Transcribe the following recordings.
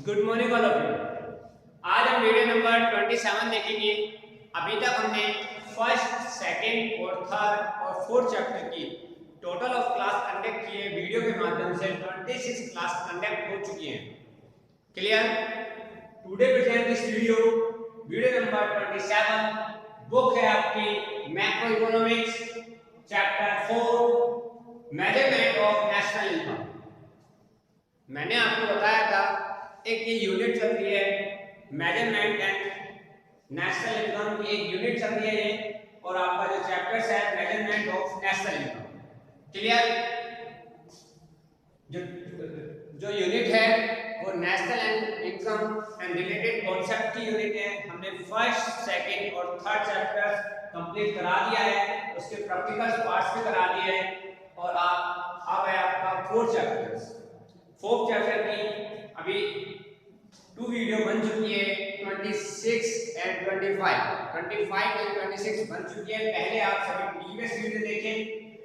Good morning all of you. आज हम video number 27 देखेंगे। अभी तक हमने फर्स्ट, सेकंड और थर्ड और फोर्थ चैप्टर की टोटल ऑफ क्लास कंडक्ट किए। वीडियो के माध्यम से 26 क्लास कंडक्ट हो चुकी हैं। Clear? Today present this video number 27। Book है आपकी macro economics chapter 4 measurement of national income. मैंने आपको बताया था एक ये यूनिट चल रही है मेजरमेंट एंड नेशनल इनकम की, एक यूनिट चल रही है ये, और आपका जो चैप्टर्स है measurement of national income. Clear? जो यूनिट है वो national income and related concept की यूनिट है। हमने फर्स्ट, सेकंड और थर्ड चैप्टर कंप्लीट करा दिया है, उसके प्रैक्टिकल पार्ट्स भी करा दिए हैं, और अब है आपका फोर्थ चैप्टर की अभी 2 वीडियो बन चुकी है, 26 एंड 25 एंड 26 बन चुकी है। पहले आप सभी प्रीवियस वीडियो देखें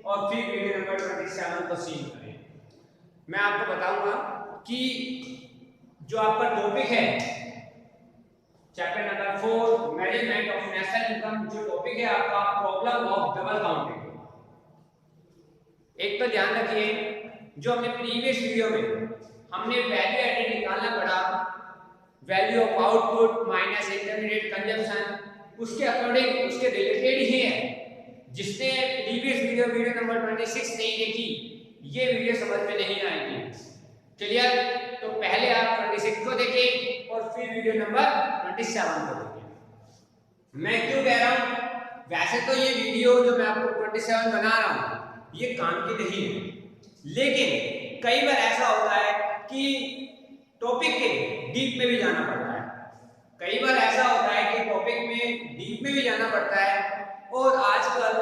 और फिर वीडियो नंबर 27 को सीन करें। मैं आपको बताऊंगा कि जो आपका टॉपिक है chapter number 4 measurement of national income, जो टॉपिक है आपका प्रॉब्लम ऑफ डबल काउंटिंग। एक तो ध्यान रखिए, जो हमने प्रीवियस वीडियो में हमने वैल्यू एडेड निकालना पड़ा, value of output minus intermediate consumption, उसके अकॉर्डिंग उसके रिलेटेड ही है। जिसने प्रीवियस वीडियो नंबर 26 नहीं देखी, ये वीडियो समझ में नहीं आएगी। क्लियर? तो पहले आप 26 को देखें और फिर वीडियो नंबर 27 को देखें। मैं क्यों कह रहा हूं, वैसे तो ये वीडियो जो मैं आपको 27 बना रहा हूं ये काम की नहीं है, लेकिन कई बार ऐसा होता है कि टॉपिक के डीप में भी जाना पड़ता है। कई बार ऐसा होता है कि टॉपिक में डीप में भी जाना पड़ता है, और आजकल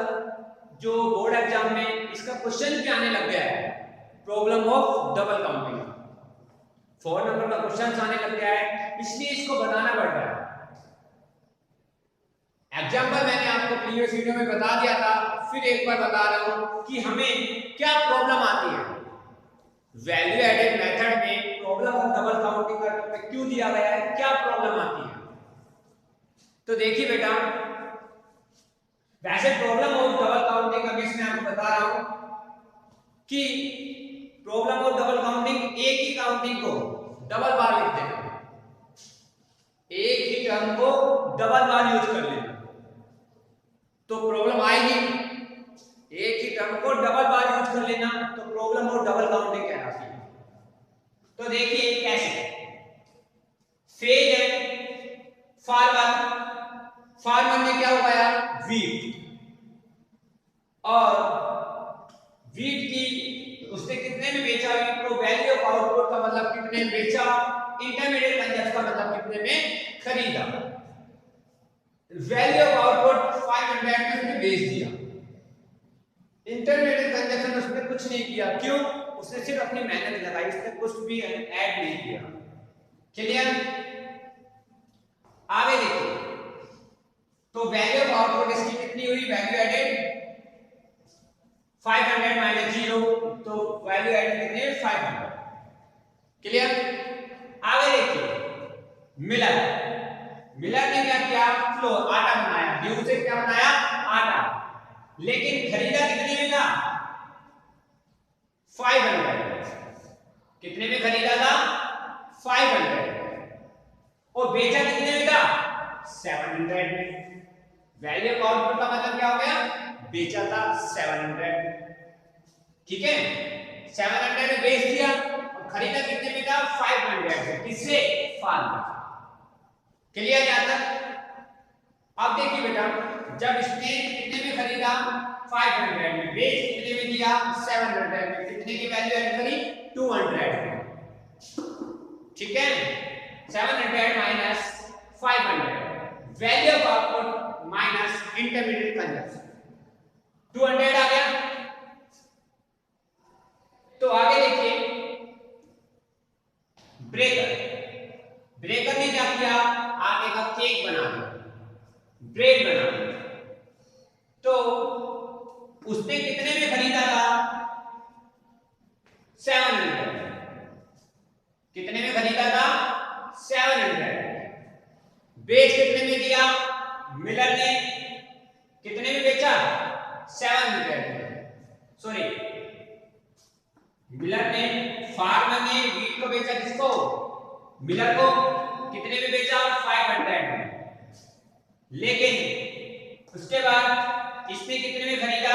जो बोर्ड एग्जाम में इसका क्वेश्चन भी आने लग गया है, problem of double counting 4 number का क्वेश्चन आने लग गया है, इसलिए इसको बताना पड़ रहा है। एग्जाम्पल मैंने आपको प्रीवियस वीडियो में बता दिया था, फिर एक बार बता रहा हूं कि हमें क्या प्रॉब्लम आती है। वैल्यू एडेड मेथड में प्रॉब्लम ऑफ डबल काउंटिंग का टॉपिक क्यों दिया गया है, क्या प्रॉब्लम आती है। तो देखिए बेटा, वैसे प्रॉब्लम ऑफ डबल काउंटिंग का मैं आपको बता रहा हूं कि प्रॉब्लम ऑफ डबल काउंटिंग एक ही काउंटिंग को डबल बार लिखते हैं, एक ही टर्म को डबल बार यूज कर लेना तो प्रॉब्लम आएगी। एक ही टर्म को डबल बार यूज कर लेना तो प्रॉब्लम ऑफ डबल काउंटिंग कहलाती है। तो देखिए कैसे, फेज है फार्मर ने क्या उगाया, वीट, और वीट की उसने कितने में बेचा, वीट को वैल्यू ऑफ आउटपुट का मतलब कितने में बेचा, इंटरमीडिएट कंजम्पशन का मतलब कितने में खरीदा। वैल्यू ऑफ आउटपुट 500 में उसने बेच दिया, इंटरमीडिएट कंजम्पशन उसने कुछ नहीं किया। क्यों? उसने सिर्फ अपनी मेहनत लगाई, उसने कुछ भी ऐड नहीं किया। क्लियर? आगे देखिए, तो वैल्यू ऑफ आउटपुट इसकी कितनी हुई, वैल्यू एडेड 500 माइनस 0, तो वैल्यू एडेड कितनी है, 500। क्लियर? आगे देखिए, मिलर ने क्या किया, फ्लोर आटा बनाया, गेहूं से क्या बनाया, आटा, लेकिन खरीदा कितने में था, 500। कितने में खरीदा था, 500, और बेचा कितने में था, 700 में। वैल्यू ऑफ आउटपुट का मतलब क्या हो गया, बेचा था 700। ठीक है, 700 में बेच दिया और खरीदा कितने में था, 500 से। किससे, फार्मर। क्लियर? यहां तक? अब देखिए बेटा, जब इसने कितने में खरीदा, 500 में, बेच कितने में दिया, 700 में, कितने की वैल्यू ऐड करी, 200। ठीक है, 700 minus 500, value of output minus intermediate consumption, 200 आ गया। तो आगे देखिए, ब्रेकर ने क्या किया, आटे का केक बना दिया, ब्रेड बना दिया। तो उसने कितने में खरीदा था, 700। कितने में खरीदा था, मिलर को कितने में बेचा? 500 में। लेकिन उसके बाद इसने कितने में खरीदा?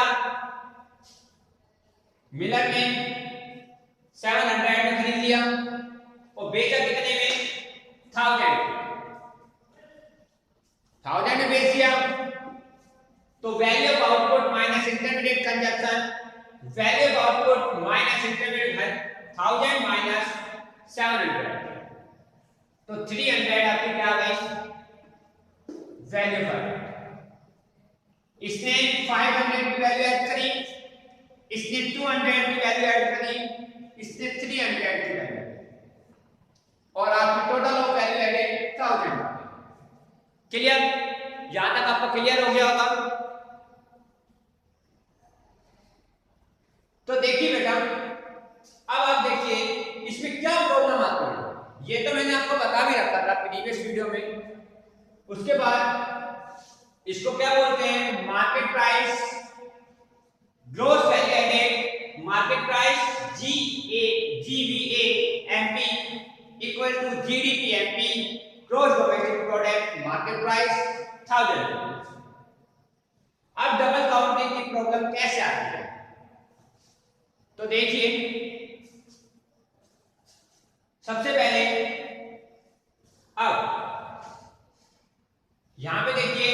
मिलर ने 700 में खरीद लिया और बेचा कितने में? 1000 में बेच दिया। तो value of output minus intermediate consumption, value of output minus intermediate 1000 minus 700, तो 300 आपकी क्या आ गई? वैल्यू पर इसने 500 की वैल्यू ऐड करी, इसने 200 की वैल्यू ऐड करी, इसने 300 की वैल्यू, और आपकी total of value added 1000। Clear? यहां तक आपको क्लियर हो गया होगा। तो देखिए बेटा, अब आप देखिए इसमें क्या प्रॉब्लम आती है। ये तो मैंने आपको बता भी रखा था प्रीवियस वीडियो में। उसके बाद इसको क्या बोलते हैं? Market price, gross value added, market price GVA MP equal to GDP MP, gross domestic product, market price 1000। अब डबल काउंटिंग की प्रॉब्लम कैसे आती है? तो देखिए, सबसे पहले अब यहां पे देखिए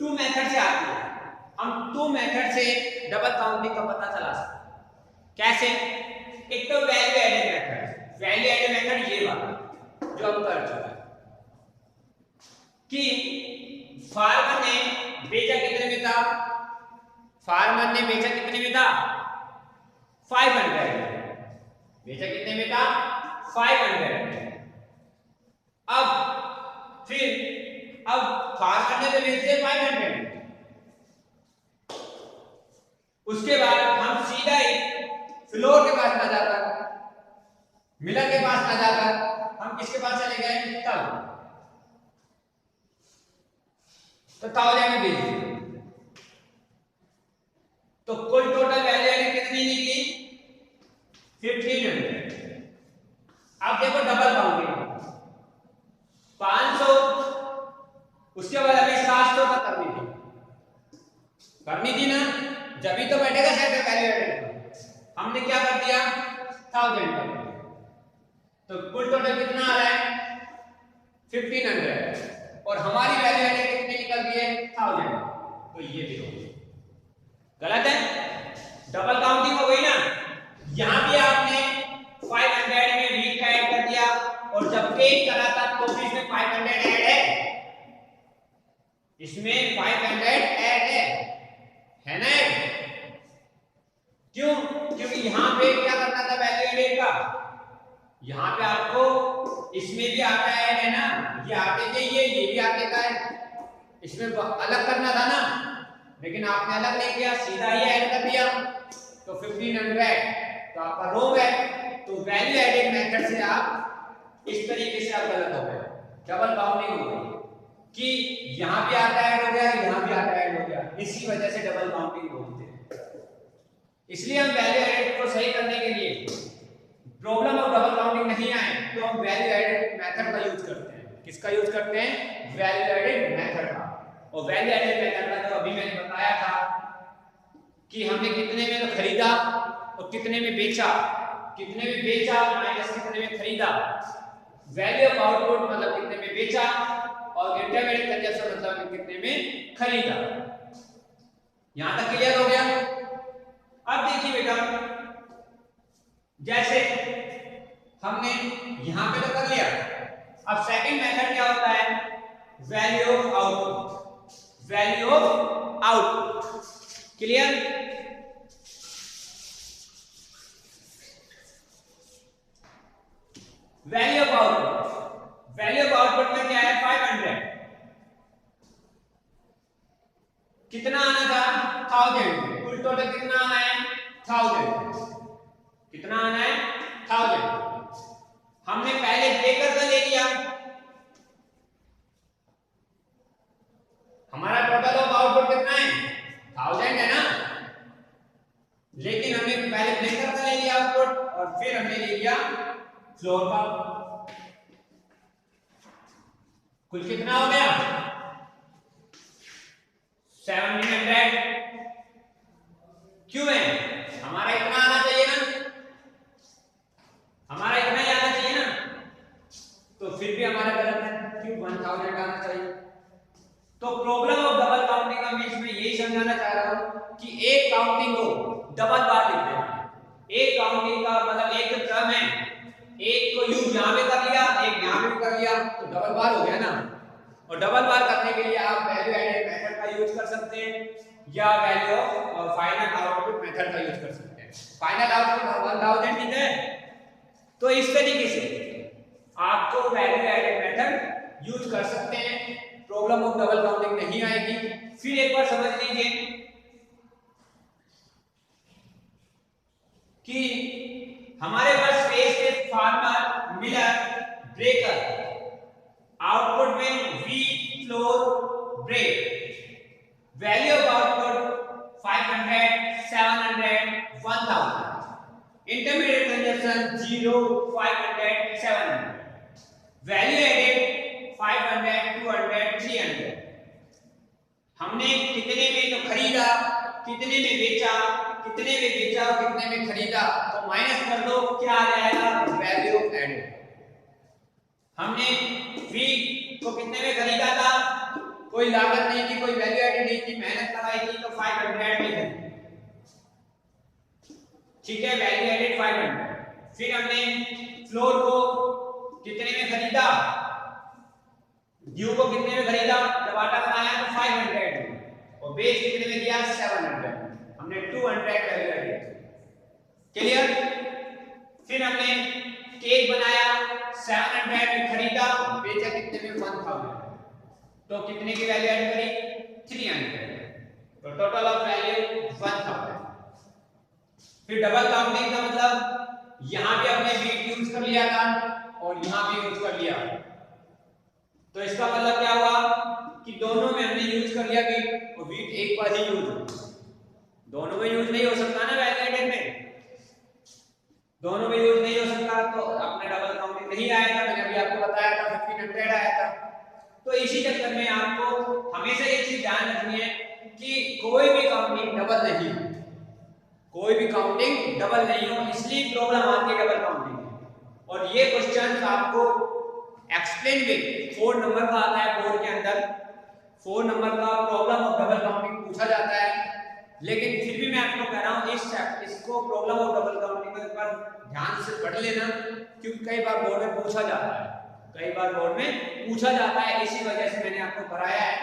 2 मेथड से आती है। हम 2 मेथड से डबल काउंटिंग का पता चला सकते हैं। कैसे? एक तो value added method, value added method ये वाला जो हम कर चुके हैं कि फार्मर ने बेचा कितने में था? फार्मर ने बेचा कितने में था? 500 में। बेचा कितने में था? 500 में। अब फार्मर ने तो बेच दिया 500 में। उसके बाद हम सीधा ही फ्लोर के पास ना जाकर, मिलर के पास ना जाकर हम किसके पास चले गए? तब तो 1000 में बेच दिया। तो कुल टोटल वैल्यू एडेड कितनी निकली? 1500। अब देखो डबल काउंटिंग 500, उसके बाद अभी 700 का करनी थी ना, जब तो बैठेगा सेट वैल्यू एडेड। हमने क्या कर दिया? 1000 कर दिया। तो कुल टोटल कितना आ रहा है? 1500, और हमारी वैल्यू एडेड कितनी निकल गई है? 1000। तो ये देखो गलत है, डबल काउंटिंग हो गई ना। यहां भी आपने 500 में वीक का ऐड कर दिया, और जब टेक करा था तो भी इसमें 500 ऐड है, इसमें 500 ऐड है ना? क्यों? क्योंकि यहां पे क्या करना था वैल्यू एडेड का? यहां पे आपको इसमें भी आता ऐड है ना, ये आटे के ये भी आटे का है, इसमें अलग करना था ना, लेकिन आपने अलग नहीं किया, सीधा ही ऐड कर दिया। तो 1500 तो आपका रोंग है। तो वैल्यू एडेड मेथड से आप इस तरीके से आप गलत हो गए, डबल काउंटिंग हो गई कि यहां भी आटा ऐड हो गया, यहां भी आटा ऐड हो गया, इसी वजह से डबल काउंटिंग बोलते हैं। इसलिए हम वैल्यू एडेड को सही करने के लिए, प्रॉब्लम ऑफ डबल काउंटिंग नहीं आए तो हम वैल्यू एडेड मेथड का यूज करते हैं। किसका यूज करते हैं? वैल्यू एडेड मेथड का। और वैल्यू एडेड मेथड का तो अभी मैंने बताया था कि हमने कितने में तो खरीदा और कितने में बेचा, कितने में बेचा माइनस कितने में खरीदा, वैल्यू ऑफ आउटपुट मतलब कितने में बेचा, और इंटरमीडिएट कंजप्शन मतलब कितने में खरीदा। यहां तक क्लियर हो गया? अब देखिए बेटा, जैसे हमने यहां पे तो कर लिया, अब सेकंड मेथड क्या होता है? Value of output, value of output. Clear? Value of output, value of output में क्या है? 500। कितना आना था? 1000। कुल टोटल कितना आना है? 1000। कितना आना है? 1000। हमने पहले देकर तो ले लिया, हमारा टोटल ऑफ आउटपुट कितना है? 1000 है ना, लेकिन हमने पहले ब्रेकर का ले लिया आउटपुट और फिर हमने ले लिया फ्लोर का। कुल कितना हो गया 1700। क्यों है हमारा इतना आना चाहिए ना, हमारा इतना ही आना चाहिए ना, तो फिर भी हमारा गलत है, क्यों 1000 आना चाहिए। तो प्रॉब्लम ऑफ डबल काउंटिंग का मीन्स मैं यही समझाना चाह रहा हूं कि एक काउंटिंग को डबल बार लिख देना। एक काउंटिंग का मतलब एक टर्म है, एक को यूज यहां पे कर लिया, एक यहां पे कर लिया, तो डबल बार हो गया ना। और डबल बार करने के लिए आप वैल्यू एडेड मेथड का यूज कर सकते हैं या value of final output method का यूज कर सकते हैं। फाइनल आउटपुट 1000 ठीक है, तो इस तरीके से आपको वैल्यू एडेड मेथड यूज कर सकते हैं, प्रॉब्लम ऑफ डबल काउंटिंग नहीं आएगी। फिर एक बार समझ लीजिए कि हमारे पास phase shift farmer miller baker, output में wheat flour bread, value of output 500 700 1000, intermediate consumption 0 500 700, value added 500 200 300। हमने कितने में तो खरीदा, कितने में बेचा, कितने में बेचा और कितने में खरीदा, तो माइनस कर दो, क्या आ जाएगा वैल्यू एडेड। हमने व्हीट को कितने में खरीदा था, कोई लागत नहीं थी, कोई वैल्यू एडेड नहीं थी, मेहनत लगाई थी, तो 500 में खरीदी, ठीक है, वैल्यू एडेड 500। फिर हमने फ्लोर को कितने में खरीदा, ड्यू को कितने में खरीदा, जब आटा बनाया तो 500 और बेच कितने में दिया 700, हमने 200 वैल्यू एडेड। क्लियर। फिर हमने केक बनाया 700 में खरीदा, बेचा कितने में 1000, तो कितने की वैल्यू ऐड करी 300, तो टोटल ऑफ वैल्यू 1000। फिर डबल काउंटिंग का मतलब यहां पे हमने बीट यूज कर लिया था और यहां भी यूज कर लिया, तो इसका मतलब क्या हुआ कि दोनों में हमने यूज कर लिया बीट, और बीट एक बार ही यूज हो, दोनों में यूज नहीं हो सकता ना वैल्यू एडेड में, दोनों में यूज नहीं हो सकता, तो अपने डबल काउंटिंग नहीं आएगा। मैंने अभी आपको बताया था 1500 आया था। तो इसी चक्कर में आपको हमेशा एक चीज ध्यान रखनी है कि कोई भी काउंटिंग डबल नहीं हो, कोई भी काउंटिंग डबल नहीं हो, इसलिए प्रॉब्लम आती है डबल काउंटिंग में। और ये क्वेश्चन आपको एक्सप्लेन विद 4 नंबर का आता है बोर्ड के अंदर, 4 नंबर का प्रॉब्लम ऑफ डबल काउंटिंग पूछा जाता है। लेकिन फिर भी मैं आपको कह रहा हूं इसको प्रॉब्लम ऑफ डबल काउंटिंग के ऊपर ध्यान से पढ़ लेना, क्योंकि कई बार बोर्ड में पूछा जाता है, कई बार बोर्ड में पूछा जाता है, इसी वजह से मैंने आपको कराया है।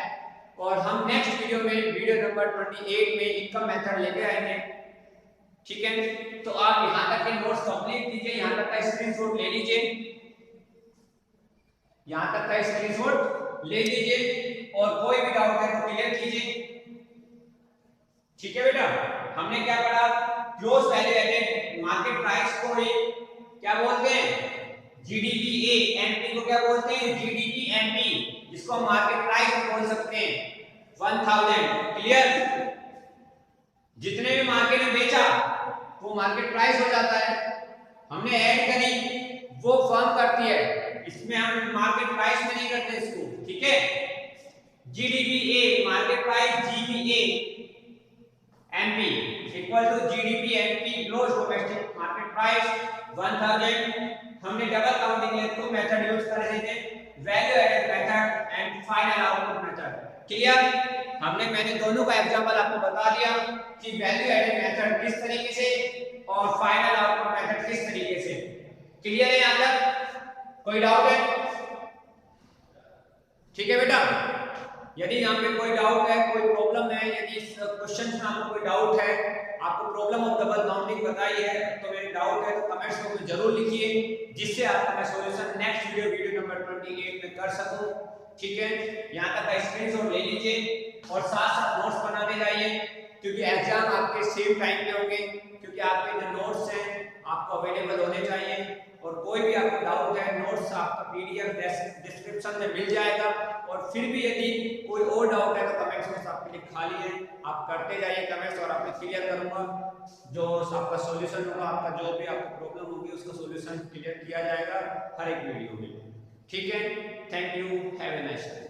और हम नेक्स्ट वीडियो में वीडियो नंबर 28 में इनकम मेथड लेके आएंगे, ठीक है। तो आप यहां तक के नोट्स कंप्लीट कीजिए, यहां तक का स्क्रीनशॉट ले लीजिए, यहां तक का स्क्रीनशॉट ले लीजिए, और कोई भी डाउट है तो क्लियर कीजिए, ठीक है बेटा। हमने क्या पढ़ा, gross value added market price को क्या बोलते हैं जीडीपी, एमपी को क्या बोलते हैं जीडीपी एमपी, जिसको हम मार्केट प्राइस बोल सकते हैं 1000। क्लियर। जितने भी मार्केट में बेचा वो मार्केट प्राइस हो जाता है, हमने ऐड करी वो फर्म करती है, इसमें हम मार्केट प्राइस में नहीं करते इसको, ठीक है। GDP market price, GPA MP equal to GDP MP gross domestic market price 1000। हमने डबल काउंटिंग में 2 मेथड यूज कर रहे थे, value added method and final output method. Clear. मैंने दोनों का एग्जांपल आपको बता दिया कि वैल्यू एडेड मेथड किस तरीके से और फाइनल आउटपुट मेथड किस तरीके से। क्लियर है यहां तक, कोई डाउट है? ठीक है बेटा, यदि यहाँ पे कोई डाउट है, कोई प्रॉब्लम है, यदि इस क्वेश्चन में आपको कोई डाउट है, आपको प्रॉब्लम ऑफ डबल काउंटिंग बताई है, तो मेरे डाउट है तो कमेंट्स में जरूर लिखिए, जिससे आपका मैं सॉल्यूशन नेक्स्ट वीडियो नंबर 28 में कर सकूं, ठीक है। यहाँ तक का स्क्रीनशॉट ले लीजिए और साथ साथ नोट्स बनाते जाइए, क्योंकि एग्जाम आपके सेम टाइम पे होंगे, क्योंकि आपके जो नोट्स हैं आपको अवेलेबल होने चाहिए। और कोई भी आपको डाउट है, नोट्स आपका पीडीएफ डिस्क्रिप्शन में मिल जाएगा। और फिर भी यदि कोई और डाउट है तो कमेंट्स में आपके लिए खाली है, आप करते जाइए कमेंट्स और आपको क्लियर करूंगा। जो आपका सॉल्यूशन होगा, आपका जो भी आपको प्रॉब्लम होगी उसका सॉल्यूशन क्लियर किया जाएगा हर एक वीडियो में, ठीक है, thank you, have a nice day.